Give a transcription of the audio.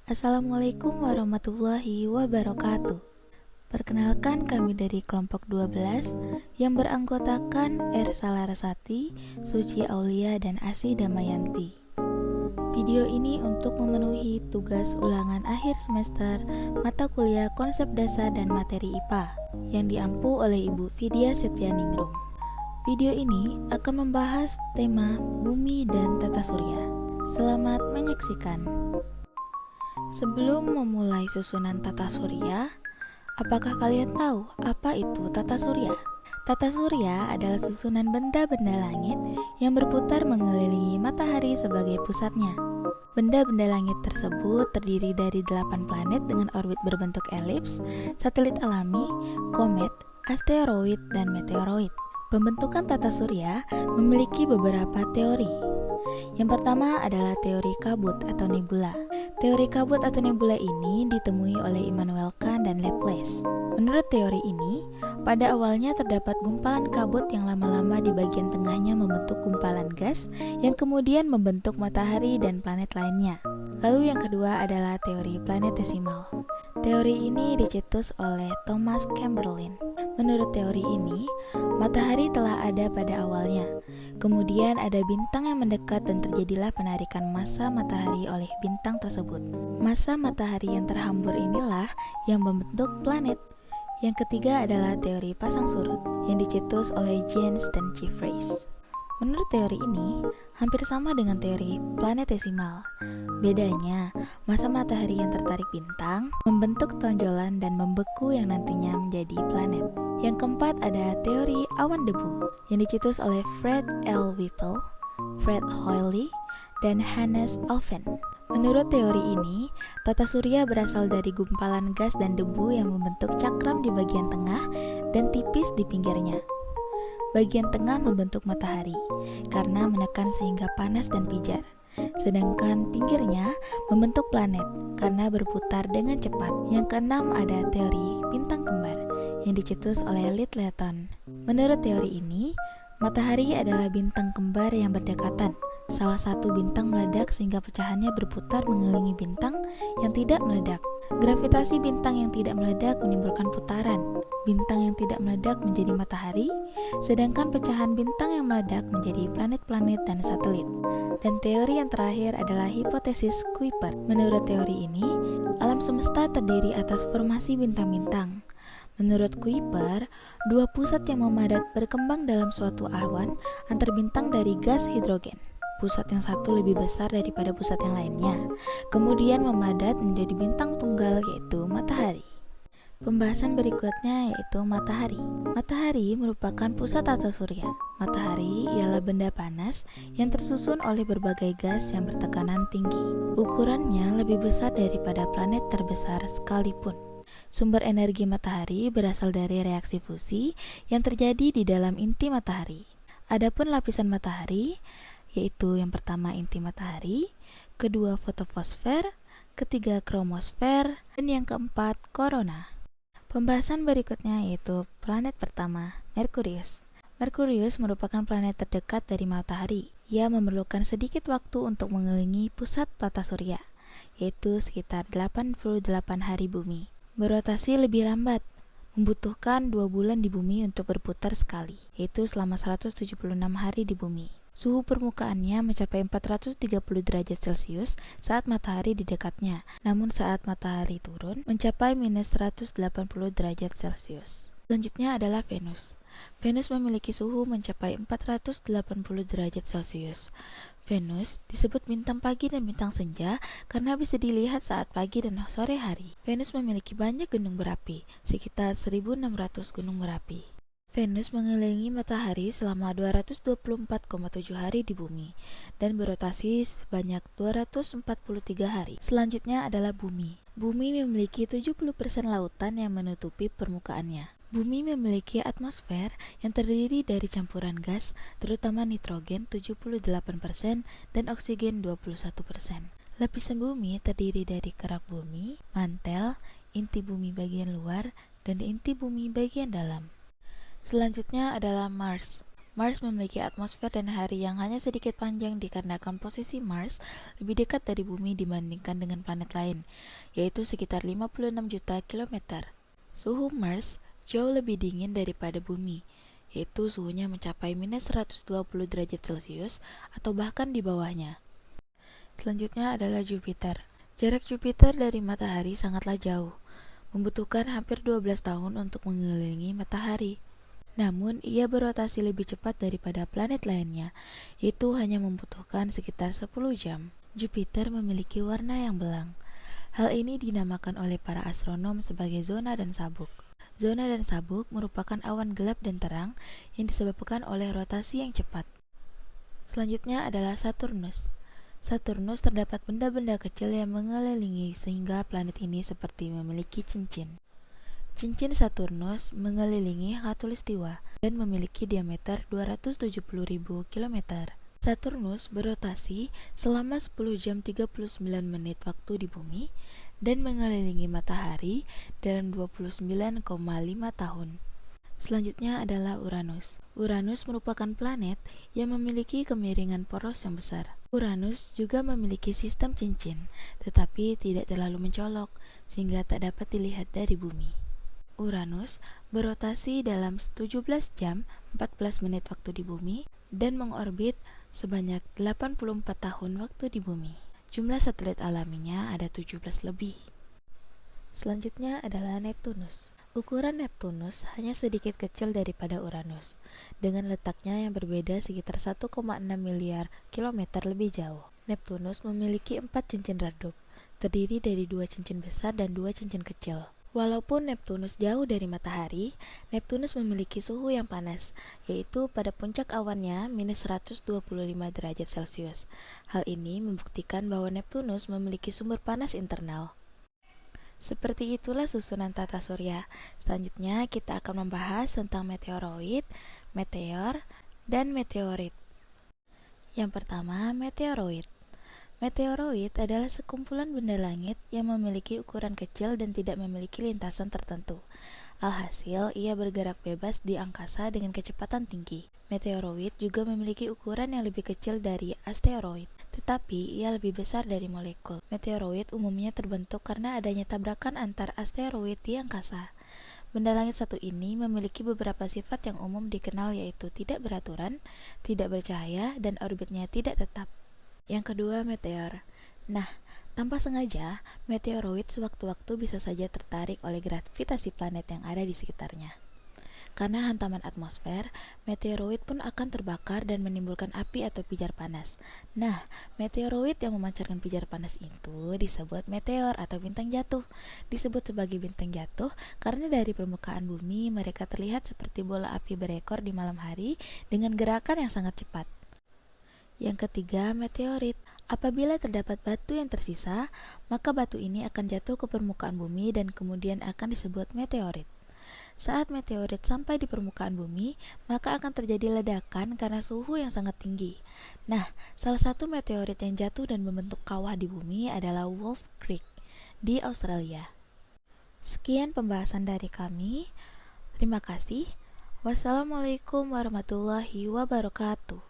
Assalamualaikum warahmatullahi wabarakatuh. Perkenalkan, kami dari kelompok 12 yang beranggotakan Ersa Larasati, Suci Aulia, dan Asi Damayanti. Video ini untuk memenuhi tugas ulangan akhir semester mata kuliah konsep dasar dan materi IPA yang diampu oleh Ibu Vidya Setianingrum. Video ini akan membahas tema bumi dan tata surya. Selamat menyaksikan. Sebelum memulai susunan tata surya, apakah kalian tahu apa itu tata surya? Tata surya adalah susunan benda-benda langit yang berputar mengelilingi matahari sebagai pusatnya. Benda-benda langit tersebut terdiri dari 8 planet dengan orbit berbentuk elips, satelit alami, komet, asteroid, dan meteoroid. Pembentukan tata surya memiliki beberapa teori. Yang pertama adalah teori kabut atau nebula. Teori kabut atau nebula ini ditemui oleh Immanuel Kant dan Laplace. Menurut teori ini, pada awalnya terdapat gumpalan kabut yang lama-lama di bagian tengahnya membentuk gumpalan gas yang kemudian membentuk matahari dan planet lainnya. Lalu yang kedua adalah teori planetesimal. Teori ini dicetus oleh Thomas Chamberlain. Menurut teori ini, matahari telah ada pada awalnya. Kemudian ada bintang yang mendekat dan terjadilah penarikan massa matahari oleh bintang tersebut. Massa matahari yang terhambur inilah yang membentuk planet. Yang ketiga adalah teori pasang surut yang dicetus oleh James dan Jeffreys. Menurut teori ini, hampir sama dengan teori planetesimal. Bedanya, massa matahari yang tertarik bintang membentuk tonjolan dan membeku yang nantinya menjadi planet. Yang keempat ada teori awan debu yang dicetus oleh Fred L. Whipple, Fred Hoyle, dan Hannes Alfvén. Menurut teori ini, tata surya berasal dari gumpalan gas dan debu yang membentuk cakram di bagian tengah dan tipis di pinggirnya. Bagian tengah membentuk matahari karena menekan sehingga panas dan pijar. Sedangkan pinggirnya membentuk planet karena berputar dengan cepat. Yang keenam ada teori bintang kembar yang dicetus oleh Littleton. Menurut teori ini, matahari adalah bintang kembar yang berdekatan. Salah satu bintang meledak sehingga pecahannya berputar mengelilingi bintang yang tidak meledak. Gravitasi bintang yang tidak meledak menimbulkan putaran. Bintang yang tidak meledak menjadi matahari, sedangkan pecahan bintang yang meledak menjadi planet-planet dan satelit. Dan teori yang terakhir adalah hipotesis Kuiper. Menurut teori ini, alam semesta terdiri atas formasi bintang-bintang. Menurut Kuiper, dua pusat yang memadat berkembang dalam suatu awan antar bintang dari gas hidrogen. Pusat yang satu lebih besar daripada pusat yang lainnya, kemudian memadat menjadi bintang tunggal yaitu matahari. Pembahasan berikutnya yaitu matahari. Matahari merupakan pusat tata surya. Matahari ialah benda panas yang tersusun oleh berbagai gas yang bertekanan tinggi. Ukurannya lebih besar daripada planet terbesar sekalipun. Sumber energi matahari berasal dari reaksi fusi yang terjadi di dalam inti matahari. Adapun lapisan matahari, yaitu yang pertama inti matahari, kedua fotosfer, ketiga kromosfer, dan yang keempat korona. Pembahasan berikutnya yaitu planet pertama, Merkurius. Merkurius merupakan planet terdekat dari matahari. Ia memerlukan sedikit waktu untuk mengelilingi pusat tata surya, yaitu sekitar 88 hari bumi. Berotasi lebih lambat, membutuhkan 2 bulan di bumi untuk berputar sekali, yaitu selama 176 hari di bumi. Suhu permukaannya mencapai 430 derajat Celcius saat matahari di dekatnya, namun saat matahari turun mencapai minus 180 derajat Celcius. Selanjutnya adalah Venus. Venus memiliki suhu mencapai 480 derajat Celcius. Venus disebut bintang pagi dan bintang senja karena bisa dilihat saat pagi dan sore hari. Venus memiliki banyak gunung berapi, sekitar 1.600 gunung berapi. Venus mengelilingi matahari selama 224,7 hari di bumi dan berotasi sebanyak 243 hari. Selanjutnya adalah bumi. Bumi memiliki 70% lautan yang menutupi permukaannya. Bumi memiliki atmosfer yang terdiri dari campuran gas, terutama nitrogen 78% dan oksigen 21%. Lapisan bumi terdiri dari kerak bumi, mantel, inti bumi bagian luar, dan inti bumi bagian dalam. Selanjutnya adalah Mars. Mars memiliki atmosfer dan hari yang hanya sedikit panjang dikarenakan posisi Mars lebih dekat dari bumi dibandingkan dengan planet lain, yaitu sekitar 56 juta kilometer. Suhu Mars jauh lebih dingin daripada bumi, yaitu suhunya mencapai minus 120 derajat Celcius atau bahkan di bawahnya. Selanjutnya adalah Jupiter. Jarak Jupiter dari matahari sangatlah jauh, membutuhkan hampir 12 tahun untuk mengelilingi matahari. Namun, ia berotasi lebih cepat daripada planet lainnya, yaitu hanya membutuhkan sekitar 10 jam. Jupiter memiliki warna yang belang. Hal ini dinamakan oleh para astronom sebagai zona dan sabuk. Zona dan sabuk merupakan awan gelap dan terang yang disebabkan oleh rotasi yang cepat. Selanjutnya adalah Saturnus. Saturnus terdapat benda-benda kecil yang mengelilingi sehingga planet ini seperti memiliki cincin. Cincin Saturnus mengelilingi khatulistiwa dan memiliki diameter 270.000 km. Saturnus berotasi selama 10 jam 39 menit waktu di bumi dan mengelilingi matahari dalam 29,5 tahun. Selanjutnya adalah Uranus. Uranus merupakan planet yang memiliki kemiringan poros yang besar. Uranus juga memiliki sistem cincin, tetapi tidak terlalu mencolok sehingga tak dapat dilihat dari bumi. Uranus berotasi dalam 17 jam 14 menit waktu di bumi dan mengorbit sebanyak 84 tahun waktu di bumi. Jumlah satelit alaminya ada 17 lebih. Selanjutnya adalah Neptunus. Ukuran Neptunus hanya sedikit kecil daripada Uranus, dengan letaknya yang berbeda sekitar 1,6 miliar kilometer lebih jauh. Neptunus memiliki 4 cincin redup, terdiri dari 2 cincin besar dan 2 cincin kecil. Walaupun Neptunus jauh dari matahari, Neptunus memiliki suhu yang panas, yaitu pada puncak awannya minus 125 derajat Celcius. Hal ini membuktikan bahwa Neptunus memiliki sumber panas internal. Seperti itulah susunan tata surya. Selanjutnya kita akan membahas tentang meteoroid, meteor, dan meteorit. Yang pertama, meteoroid. Meteoroid adalah sekumpulan benda langit yang memiliki ukuran kecil dan tidak memiliki lintasan tertentu. Alhasil, ia bergerak bebas di angkasa dengan kecepatan tinggi. Meteoroid juga memiliki ukuran yang lebih kecil dari asteroid, tetapi ia lebih besar dari molekul. Meteoroid umumnya terbentuk karena adanya tabrakan antar asteroid di angkasa. Benda langit satu ini memiliki beberapa sifat yang umum dikenal, yaitu tidak beraturan, tidak bercahaya, dan orbitnya tidak tetap. Yang kedua, meteor. Nah, tanpa sengaja, meteoroid sewaktu-waktu bisa saja tertarik oleh gravitasi planet yang ada di sekitarnya. Karena hantaman atmosfer, meteoroid pun akan terbakar dan menimbulkan api atau pijar panas. Nah, meteoroid yang memancarkan pijar panas itu disebut meteor atau bintang jatuh. Disebut sebagai bintang jatuh karena dari permukaan bumi mereka terlihat seperti bola api berekor di malam hari dengan gerakan yang sangat cepat. Yang ketiga, meteorit. Apabila terdapat batu yang tersisa, maka batu ini akan jatuh ke permukaan bumi dan kemudian akan disebut meteorit. Saat meteorit sampai di permukaan bumi, maka akan terjadi ledakan karena suhu yang sangat tinggi. Nah, salah satu meteorit yang jatuh dan membentuk kawah di bumi adalah Wolf Creek di Australia. Sekian pembahasan dari kami. Terima kasih. Wassalamualaikum warahmatullahi wabarakatuh.